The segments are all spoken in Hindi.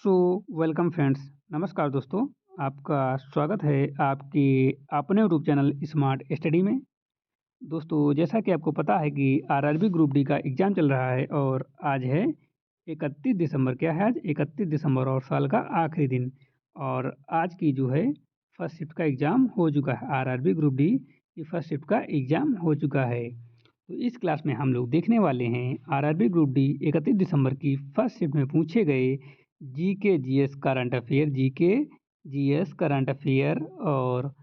So welcome friends. नमस्कार दोस्तों, आपका स्वागत है आपके अपने यूट्यूब चैनल स्मार्ट स्टडी में। दोस्तों, जैसा कि आपको पता है कि आरआरबी ग्रुप डी का एग्ज़ाम चल रहा है और आज है 31 दिसंबर। क्या है आज? 31 दिसंबर और साल का आखिरी दिन। और आज की जो है फर्स्ट शिफ्ट का एग्ज़ाम हो चुका है। आरआरबी ग्रुप डी की फर्स्ट शिफ्ट का एग्ज़ाम हो चुका है। तो इस क्लास में हम लोग देखने वाले हैं आरआरबी ग्रुप डी 31 दिसंबर की फर्स्ट शिफ्ट में पूछे गए GK GS current affair, GK GS current affair और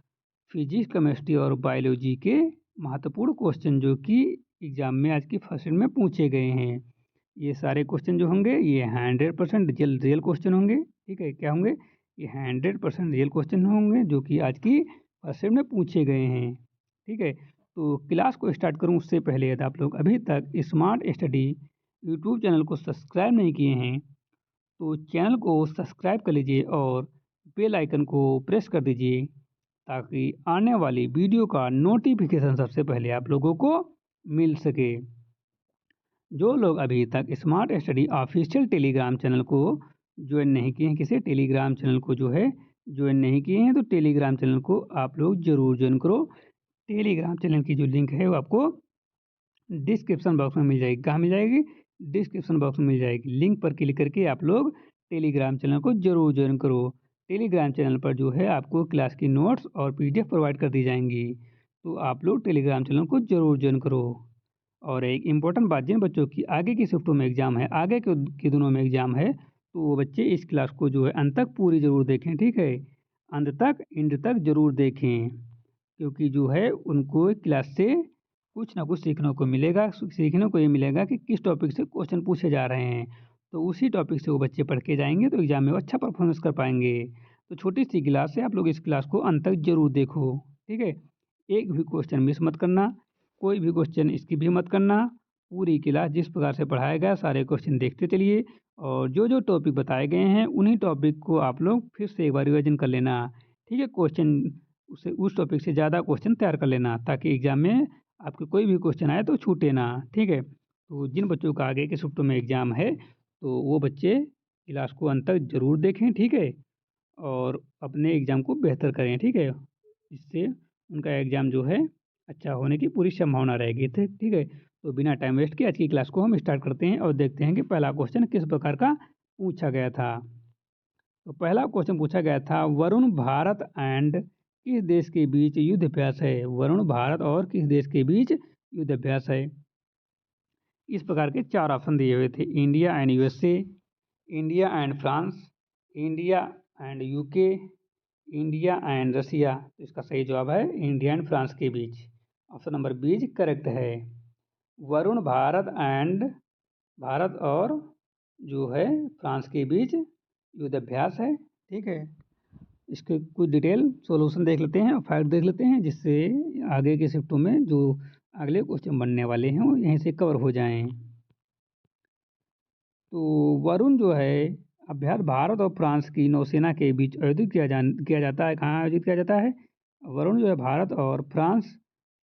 फिजिक्स, केमिस्ट्री और बायोलॉजी के महत्वपूर्ण क्वेश्चन जो कि एग्जाम में आज की फर्स्ट शिफ्ट में पूछे गए हैं। ये सारे क्वेश्चन जो होंगे ये 100% रियल क्वेश्चन होंगे। ठीक है, क्या होंगे? ये 100% रियल क्वेश्चन होंगे जो कि आज की फर्स्ट शिफ्ट में पूछे गए हैं। ठीक है, तो क्लास को स्टार्ट करूं उससे पहले यदि आप लोग अभी तक स्मार्ट स्टडी यूट्यूब चैनल को सब्सक्राइब नहीं किए हैं तो चैनल को सब्सक्राइब कर लीजिए और बेल आइकन को प्रेस कर दीजिए ताकि आने वाली वीडियो का नोटिफिकेशन सबसे पहले आप लोगों को मिल सके। जो लोग अभी तक smart study official Telegram channel को ज्वाइन नहीं किए हैं, किसी टेलीग्राम चैनल को जो है ज्वाइन नहीं किए हैं, तो टेलीग्राम चैनल को आप लोग ज़रूर ज्वाइन करो। टेलीग्राम चैनल की जो लिंक है वो आपको डिस्क्रिप्शन बॉक्स में मिल जाएगी। कहाँ मिल जाएगी? डिस्क्रिप्शन बॉक्स में मिल जाएगी। लिंक पर क्लिक करके आप लोग टेलीग्राम चैनल को जरूर ज्वाइन करो। टेलीग्राम चैनल पर जो है आपको क्लास की नोट्स और पीडीएफ प्रोवाइड कर दी जाएंगी, तो आप लोग टेलीग्राम चैनल को जरूर ज्वाइन करो। और एक इम्पोर्टेंट बात, जिन बच्चों की आगे की शिफ्टों में एग्ज़ाम है, आगे के दिनों में एग्ज़ाम है, तो वो बच्चे इस क्लास को जो है अंत तक पूरी ज़रूर देखें। ठीक है, अंत तक एंड तक ज़रूर देखें, क्योंकि जो है उनको क्लास से कुछ ना कुछ सीखने को मिलेगा। सीखने को ये मिलेगा कि किस टॉपिक से क्वेश्चन पूछे जा रहे हैं, तो उसी टॉपिक से वो बच्चे पढ़ के जाएंगे तो एग्जाम में वो अच्छा परफॉर्मेंस कर पाएंगे। तो छोटी सी क्लास है, आप लोग इस क्लास को अंत तक जरूर देखो। ठीक है, एक भी क्वेश्चन मिस मत करना, कोई भी क्वेश्चन स्किप भी मत करना। पूरी क्लास जिस प्रकार से पढ़ाया गया सारे क्वेश्चन देखते चलिए और जो जो टॉपिक बताए गए हैं उन्हीं टॉपिक को आप लोग फिर से एक बार रिविजन कर लेना। ठीक है, क्वेश्चन उस टॉपिक से ज़्यादा क्वेश्चन तैयार कर लेना ताकि एग्जाम में आपके कोई भी क्वेश्चन आए तो छूटे ना। ठीक है, तो जिन बच्चों का आगे के शिफ्टों में एग्ज़ाम है तो वो बच्चे क्लास को अंत तक जरूर देखें। ठीक है, और अपने एग्ज़ाम को बेहतर करें। ठीक है, इससे उनका एग्ज़ाम जो है अच्छा होने की पूरी संभावना रहेगी। ठीक है, तो बिना टाइम वेस्ट किए आज की क्लास को हम स्टार्ट करते हैं और देखते हैं कि पहला क्वेश्चन किस प्रकार का पूछा गया था। तो पहला क्वेश्चन पूछा गया था, वरुण भारत एंड किस देश के बीच युद्ध अभ्यास है? वरुण भारत और किस देश के बीच युद्ध अभ्यास है? इस प्रकार के चार ऑप्शन दिए हुए थे, India and USA, India and France, India and UK, India and Russia. तो इसका सही जवाब है इंडिया एंड फ्रांस के बीच। ऑप्शन नंबर बी करेक्ट है। वरुण भारत और जो है फ्रांस के बीच युद्ध अभ्यास है। ठीक है, इसके कुछ डिटेल सॉल्यूशन देख लेते हैं और फैक्ट देख लेते हैं, जिससे आगे के शिफ्टों में जो अगले क्वेश्चन बनने वाले हैं वो यहीं से कवर हो जाएं। तो वरुण जो है अभ्यास भारत और फ्रांस की नौसेना के बीच आयोजित किया जाता है। कहाँ आयोजित किया जाता है? वरुण जो है भारत और फ्रांस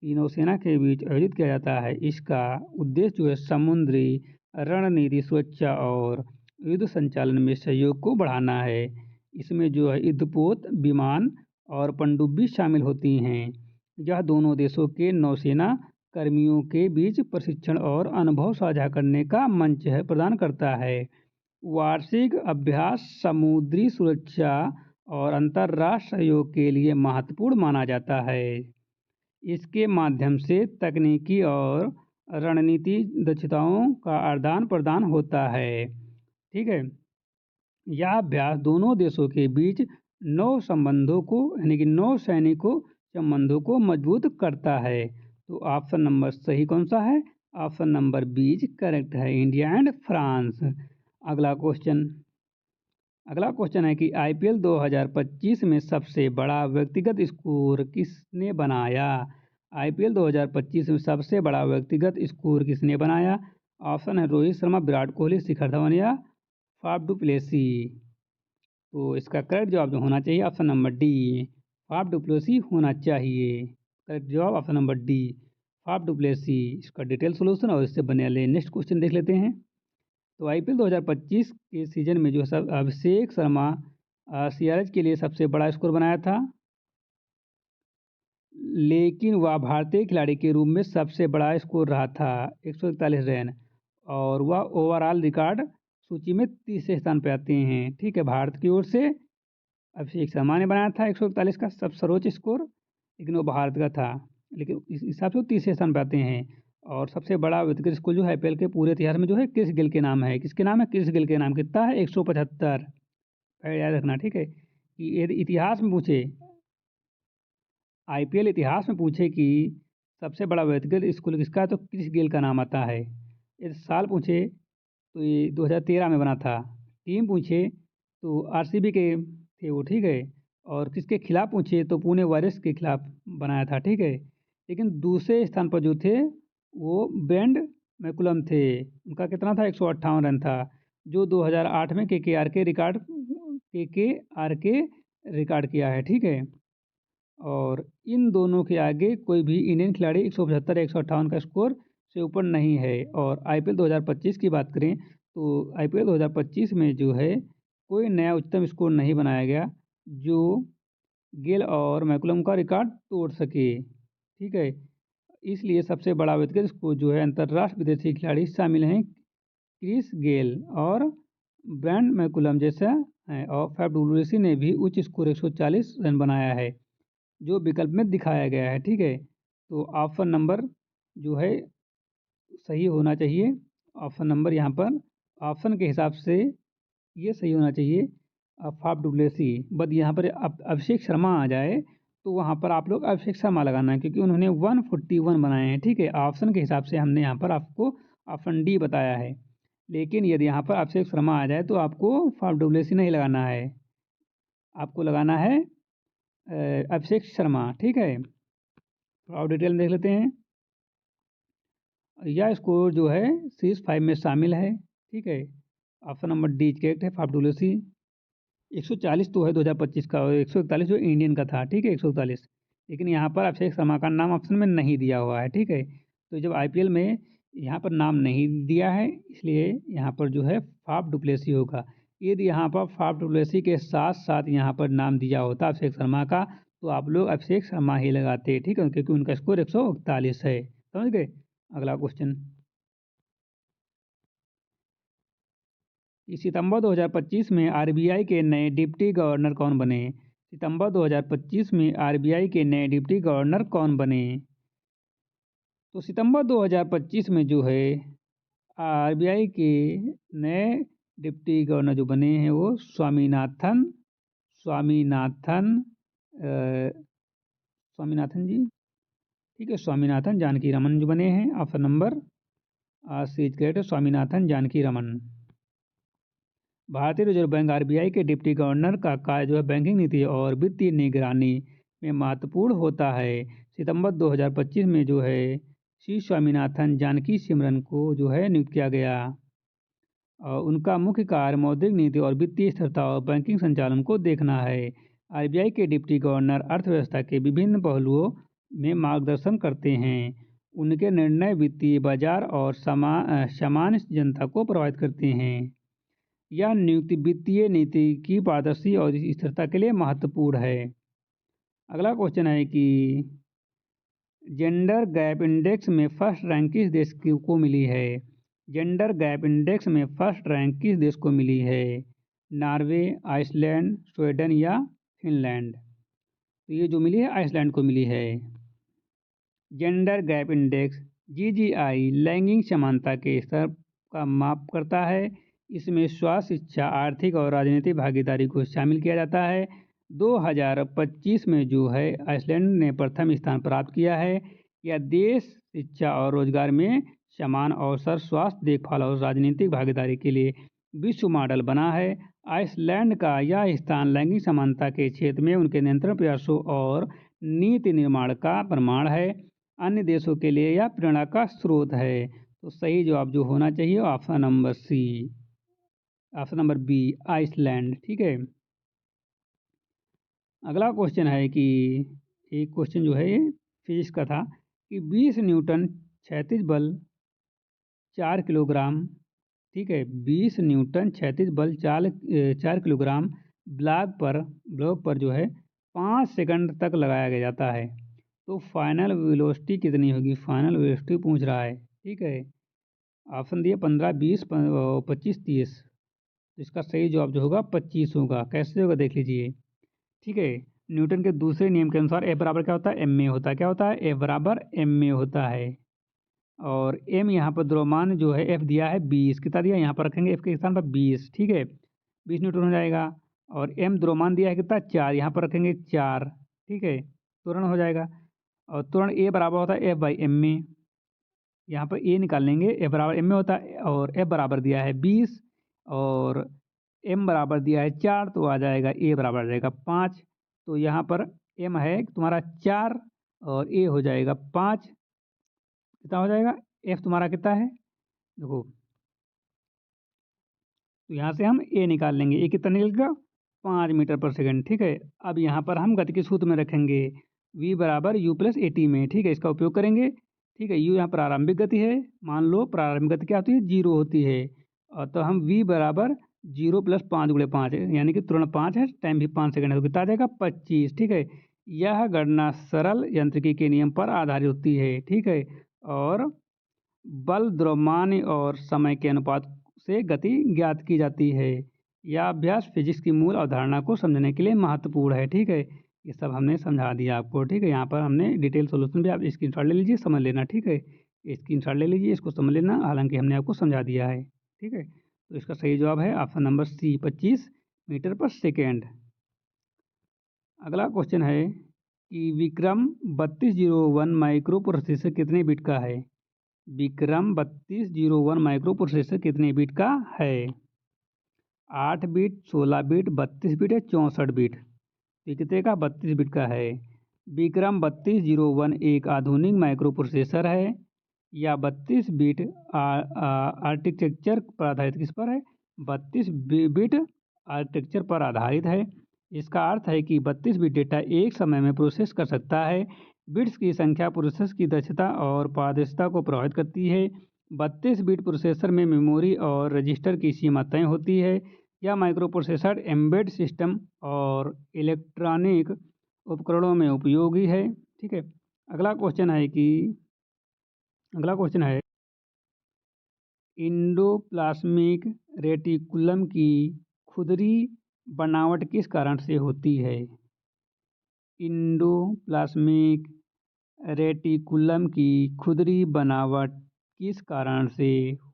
की नौसेना के बीच आयोजित किया जाता है। इसका उद्देश्य जो है समुद्री रणनीति, सुरक्षा और युद्ध संचालन में सहयोग को बढ़ाना है। इसमें जो है युद्धपोत, विमान और पनडुब्बी शामिल होती हैं। यह दोनों देशों के नौसेना कर्मियों के बीच प्रशिक्षण और अनुभव साझा करने का मंच है प्रदान करता है। वार्षिक अभ्यास समुद्री सुरक्षा और अंतर्राष्ट्रीय सहयोग के लिए महत्वपूर्ण माना जाता है। इसके माध्यम से तकनीकी और रणनीति दक्षताओं का आदान प्रदान होता है। ठीक है, यह अभ्यास दोनों देशों के बीच नौ संबंधों को यानी कि नौ सैनिकों संबंधों को मजबूत करता है। तो ऑप्शन नंबर सही कौन सा है? ऑप्शन नंबर बी करेक्ट है, इंडिया एंड फ्रांस। अगला क्वेश्चन है कि आईपीएल 2025 में सबसे बड़ा व्यक्तिगत स्कोर किसने बनाया? आईपीएल 2025 में सबसे बड़ा व्यक्तिगत स्कोर किसने बनाया? ऑप्शन है रोहित शर्मा, विराट कोहली, शिखर धवन या फाफ डू प्लेसी। तो इसका करेक्ट जवाब जो होना चाहिए option number D, Faf du Plessis होना चाहिए। करेक्ट जवाब option number D, Faf du Plessis. इसका डिटेल सोल्यूशन और इससे बने वाले नेक्स्ट क्वेश्चन देख लेते हैं। तो आईपीएल 2025 के सीजन में जो है अभिषेक शर्मा सीआरएच के लिए सबसे बड़ा स्कोर बनाया था, लेकिन वह भारतीय खिलाड़ी के रूप में सबसे बड़ा स्कोर रहा था 141 रन, और वह ओवरऑल रिकॉर्ड सूची में तीसरे स्थान पर आते हैं। ठीक है, भारत की ओर से अभिषेक शर्मा ने बनाया था 141 का सब सर्वोच्च स्कोर, लेकिन वो भारत का था, लेकिन इस हिसाब से वो तीसरे स्थान पर आते हैं। और सबसे बड़ा व्यक्तिगत स्कोर जो है आईपीएल के पूरे इतिहास में जो है क्रिस गेल के नाम है। किसके नाम है? क्रिस गेल के नाम। कितना है? 175। याद रखना, ठीक है। कि यदि इतिहास में पूछे, आईपीएल इतिहास में पूछे कि सबसे बड़ा व्यक्तिगत स्कोर किसका है, तो क्रिस गेल का नाम आता है। यदि साल पूछे तो ये 2013 में बना था। टीम पूछे तो आरसीबी के थे वो, ठीक है। और किसके खिलाफ पूछे तो पुणे वॉरियर्स के खिलाफ बनाया था, ठीक है। लेकिन दूसरे स्थान पर जो थे वो बेंड मैकुलम थे। उनका कितना था? 158 रन था, जो 2008 में केकेआर के रिकॉर्ड किया है, ठीक है। और इन दोनों के आगे कोई भी इंडियन खिलाड़ी 175 या 158 का स्कोर से ऊपर नहीं है। और आईपीएल 2025 की बात करें तो आईपीएल 2025 में जो है कोई नया उच्चतम स्कोर नहीं बनाया गया जो गेल और मैकुलम का रिकॉर्ड तोड़ सके, ठीक है। इसलिए सबसे बड़ा व्यक्तिगत स्कोर जो है अंतर्राष्ट्रीय विदेशी खिलाड़ी शामिल हैं क्रिस गेल और ब्रांड मैकुलम जैसा है। और फैफ डुप्लेसी ने भी उच्च स्कोर 140 रन बनाया है, जो विकल्प में दिखाया गया है, ठीक है। तो ऑप्शन नंबर जो है सही होना चाहिए। ऑप्शन नंबर यहाँ पर ऑप्शन के हिसाब से ये सही होना चाहिए, फाफ डुप्लेसी। बट यहाँ पर अभिषेक शर्मा आ जाए तो वहाँ पर आप लोग अभिषेक शर्मा लगाना है, क्योंकि उन्होंने 141 बनाए हैं, ठीक है। ऑप्शन के हिसाब से हमने यहाँ पर आपको ऑप्शन डी बताया है। लेकिन यदि यहाँ पर अभिषेक शर्मा आ जाए तो आपको फाफ डुप्लेसी नहीं लगाना है, आपको लगाना है अभिषेक शर्मा, ठीक है। और डिटेल में देख लेते हैं। यह स्कोर जो है शीर्ष 5 में शामिल है, ठीक है। ऑप्शन नंबर डी करेक्ट है, फाफ डुप्लेसी। 140 तो है 2025 का, और 141 जो इंडियन का था, ठीक है, 141। लेकिन यहाँ पर अभिषेक शर्मा का नाम ऑप्शन में नहीं दिया हुआ है, ठीक है। तो जब आईपीएल में यहाँ पर नाम नहीं दिया है, इसलिए यहाँ पर जो है फाफ डुप्लेसी होगा। यदि यहाँ पर फाफ डुप्लेसी के साथ साथ यहाँ पर नाम दिया होता अभिषेक शर्मा का, तो आप लोग अभिषेक शर्मा ही लगाते, ठीक है, क्योंकि उनका स्कोर 141 है। समझ गए? अगला क्वेश्चन, कि सितंबर 2025 में आरबीआई के नए डिप्टी गवर्नर कौन बने? सितंबर 2025 में आरबीआई के नए डिप्टी गवर्नर कौन बने? तो सितंबर 2025 में जो है आरबीआई के नए डिप्टी गवर्नर जो बने हैं वो स्वामीनाथन जी, ठीक है, स्वामीनाथन जानकी रमन जो बने हैं। Option number C is correct है, स्वामीनाथन जानकी रमन। भारतीय रिजर्व बैंक आरबीआई के डिप्टी गवर्नर का कार्य जो है बैंकिंग नीति और वित्तीय निगरानी में महत्वपूर्ण होता है। सितंबर 2025 में जो है सी स्वामीनाथन जानकी सिमरन को जो है नियुक्त किया गया। और उनका मुख्य कार्य मौद्रिक नीति और वित्तीय स्थिरता और बैंकिंग संचालन को देखना है। आरबीआई के डिप्टी गवर्नर अर्थव्यवस्था के विभिन्न पहलुओं में मार्गदर्शन करते हैं। उनके निर्णय वित्तीय बाजार और सामान्य जनता को प्रभावित करते हैं। यह नियुक्ति वित्तीय नीति की पारदर्शी और स्थिरता के लिए महत्वपूर्ण है। अगला क्वेश्चन है कि जेंडर गैप इंडेक्स में फर्स्ट रैंक किस देश को मिली है? जेंडर गैप इंडेक्स में फर्स्ट रैंक किस देश को मिली है? नॉर्वे, आइसलैंड, स्वीडन या फिनलैंड? तो ये जो मिली है आइसलैंड को मिली है। जेंडर गैप इंडेक्स जीजीआई लैंगिक समानता के स्तर का माप करता है। इसमें स्वास्थ्य, शिक्षा, आर्थिक और राजनीतिक भागीदारी को शामिल किया जाता है। 2025 में जो है आइसलैंड ने प्रथम स्थान प्राप्त किया है। यह देश शिक्षा और रोजगार में समान अवसर, स्वास्थ्य देखभाल और राजनीतिक भागीदारी के लिए विश्व मॉडल बना है। आइसलैंड का यह स्थान लैंगिक समानता के क्षेत्र में उनके निरंतर प्रयासों और नीति निर्माण का प्रमाण है। अन्य देशों के लिए यह प्रेरणा का स्रोत है। तो सही जवाब जो होना चाहिए option number C, option number B, Iceland, ठीक है। अगला क्वेश्चन है कि एक क्वेश्चन जो है ये फिजिक्स का था कि 20 न्यूटन क्षैतिज बल 4 किलोग्राम, ठीक है, 20 न्यूटन क्षैतिज बल 4 किलोग्राम ब्लॉक पर जो है 5 सेकंड तक लगाया जाता है। तो फाइनल वेलोसिटी कितनी होगी? फाइनल वेलोसिटी पूछ रहा है। ठीक है, ऑप्शन दिए 15, 20, 25, 30। तो इसका सही जवाब जो होगा 25 होगा। कैसे होगा देख लीजिए। ठीक है, न्यूटन के दूसरे नियम के अनुसार F बराबर क्या होता है? एम ए होता है। क्या होता है? F बराबर एम ए होता है। और m यहाँ पर द्रव्यमान जो है F दिया है 20। कितना दिया? यहाँ पर रखेंगे F के स्थान पर 20। ठीक है, 20 न्यूटन हो जाएगा। और m द्रव्यमान दिया है कितना? 4। यहाँ पर रखेंगे 4। ठीक है, त्वरण हो जाएगा। और त्वरण A बराबर होता है F बाई एम ए। यहाँ पर A निकाल लेंगे, F बराबर एम ए होता है और F बराबर दिया है 20 और m बराबर दिया है 4, तो आ जाएगा A बराबर आ जाएगा 5। तो यहाँ पर m है तुम्हारा 4 और A हो जाएगा 5। कितना हो जाएगा? F तुम्हारा कितना है देखो, तो यहाँ से हम A निकाल लेंगे। A कितना निकलेगा? 5 मीटर पर सेकंड। ठीक है, अब यहाँ पर हम गति के सूत्र में रखेंगे v बराबर u प्लस ए टी में। ठीक है, इसका उपयोग करेंगे। ठीक है, u यहाँ प्रारंभिक गति है। मान लो प्रारंभिक गति क्या होती है? 0 होती है। और तो हम v बराबर 0 प्लस 5 गुणे 5 यानी कि तुरंत 5 है, टाइम भी 5 सेकंड है, तो कितना आ जाएगा? 25। ठीक है, यह गणना सरल यांत्रिकी के नियम पर आधारित होती है। ठीक है, और बल, द्रव्यमान और समय के अनुपात से गति ज्ञात की जाती है। यह अभ्यास फिजिक्स की मूल अवधारणा को समझने के लिए महत्वपूर्ण है। ठीक है, ये सब हमने समझा दिया आपको। ठीक है, यहाँ पर हमने डिटेल सॉल्यूशन भी, आप स्क्रीनशॉट ले लीजिए, समझ लेना। ठीक है, स्क्रीनशॉट ले लीजिए, इसको समझ लेना, हालांकि हमने आपको समझा दिया है। ठीक है, तो इसका सही जवाब है ऑप्शन नंबर सी, 25 मीटर पर सेकेंड। अगला क्वेश्चन है कि विक्रम 3201 माइक्रो प्रोसेसर कितने बिट का है? विक्रम 3201 माइक्रो प्रोसेसर कितने बिट का है? 8 बिट, 16 बिट, 32 बिट या 64 बिट? तो कितने का? 32 बिट का है। विक्रम 3201 एक आधुनिक माइक्रो प्रोसेसर है या 32 बिट आर्किटेक्चर पर आधारित? किस पर है? 32 बिट आर्किटेक्चर पर आधारित है। इसका अर्थ है कि 32 बिट डेटा एक समय में प्रोसेस कर सकता है। बिट्स की संख्या प्रोसेसर की दक्षता और पारदर्शिता को प्रभावित करती है। 32 बिट प्रोसेसर में मेमोरी और रजिस्टर की सीमा तय होती है। यह माइक्रो प्रोसेसर एम्बेड सिस्टम और इलेक्ट्रॉनिक उपकरणों में उपयोगी है। ठीक है, अगला क्वेश्चन है इंडोप्लाज्मिक रेटिकुलम की खुरदरी बनावट किस कारण से होती है? इंडोप्लाज्मिक रेटिकुलम की खुरदरी बनावट किस कारण से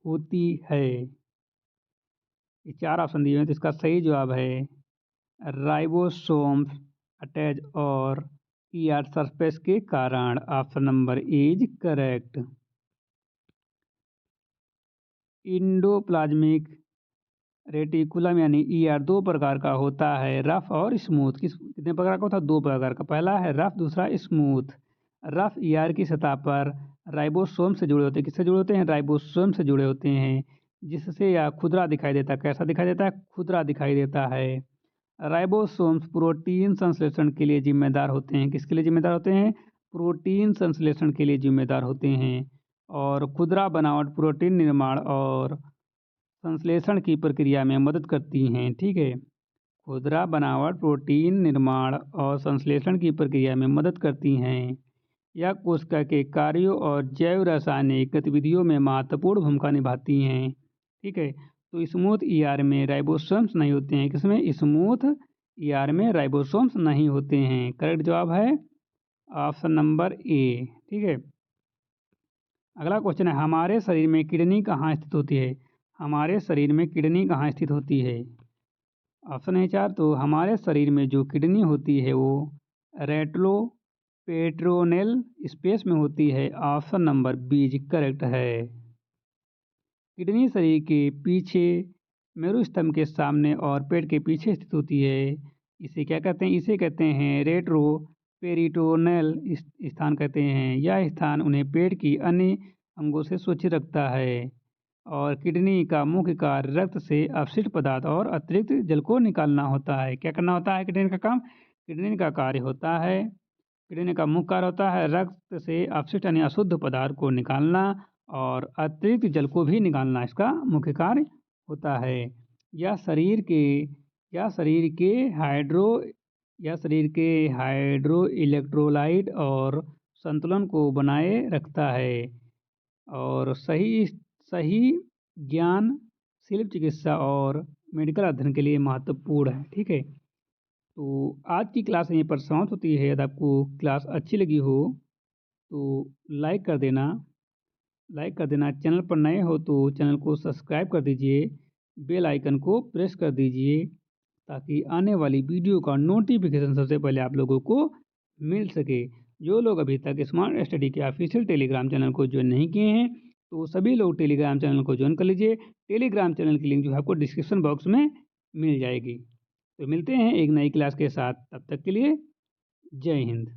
होती है? ये 4 ऑप्शन दिए हैं, तो इसका सही जवाब है राइबोसोम्स अटैच और ईआर सरफेस के कारण। Option number is correct. Endoplasmic reticulum यानी ईआर दो प्रकार का होता है, रफ और स्मूथ। कितने प्रकार का होता है? 2 प्रकार का। पहला है रफ, दूसरा स्मूथ। रफ ईआर की सतह पर राइबोसोम से जुड़े होते हैं। किससे जुड़े होते हैं? राइबोसोम से जुड़े होते हैं, जिससे यह खुदरा दिखाई देता है। कैसा दिखाई देता है? खुदरा दिखाई देता है। राइबोसोम्स प्रोटीन संश्लेषण के लिए जिम्मेदार होते हैं। किसके लिए जिम्मेदार होते हैं? प्रोटीन संश्लेषण के लिए जिम्मेदार होते हैं। और खुदरा बनावट प्रोटीन निर्माण और संश्लेषण की प्रक्रिया में मदद करती हैं। ठीक है, खुदरा बनावट प्रोटीन निर्माण और संश्लेषण की प्रक्रिया में मदद करती हैं। यह कोशिका के कार्यों और जैव रासायनिक गतिविधियों में महत्वपूर्ण भूमिका निभाती हैं। ठीक है, तो स्मूथ ईआर में राइबोसोम्स नहीं होते हैं। किसमें? स्मूथ ईआर में राइबोसोम्स नहीं होते हैं। करेक्ट जवाब है ऑप्शन नंबर ए। ठीक है, अगला क्वेश्चन है हमारे शरीर में किडनी कहाँ स्थित होती है? हमारे शरीर में किडनी कहाँ स्थित होती है? ऑप्शन है 4। तो हमारे शरीर में जो किडनी होती है वो रेट्रो पेट्रोनेल स्पेस में होती है। ऑप्शन नंबर बी करेक्ट है। किडनी शरीर के पीछे मेरुस्तंभ के सामने और पेट के पीछे स्थित होती है। इसे क्या कहते हैं? इसे कहते हैं रेट्रो पेरिटोनल स्थान कहते हैं। यह स्थान उन्हें पेट की अन्य अंगों से सुरक्षित रखता है। और किडनी का मुख्य कार्य रक्त से अपशिष्ट पदार्थ और अतिरिक्त जल को निकालना होता है। क्या करना होता है किडनी का काम? किडनी का कार्य होता है, किडनी का मुख्य कार्य होता है रक्त से अपशिष्ट यानी अशुद्ध पदार्थ को निकालना और अतिरिक्त जल को भी निकालना इसका मुख्य कार्य होता है। यह शरीर के यह शरीर के हाइड्रो यह शरीर के हाइड्रो इलेक्ट्रोलाइट और संतुलन को बनाए रखता है। और सही सही ज्ञान शिल्प चिकित्सा और मेडिकल अध्ययन के लिए महत्वपूर्ण है। ठीक है, तो आज की क्लास यहीं पर समाप्त होती है। यदि आपको क्लास अच्छी लगी हो तो लाइक कर देना। चैनल पर नए हो तो चैनल को सब्सक्राइब कर दीजिए, बेल आइकन को प्रेस कर दीजिए ताकि आने वाली वीडियो का नोटिफिकेशन सबसे पहले आप लोगों को मिल सके। जो लोग अभी तक स्मार्ट स्टडी के ऑफिशियल टेलीग्राम चैनल को ज्वाइन नहीं किए हैं तो सभी लोग टेलीग्राम चैनल को ज्वाइन कर लीजिए। टेलीग्राम चैनल की लिंक जो है आपको डिस्क्रिप्शन बॉक्स में मिल जाएगी। तो मिलते हैं एक नई क्लास के साथ, तब तक के लिए जय हिंद।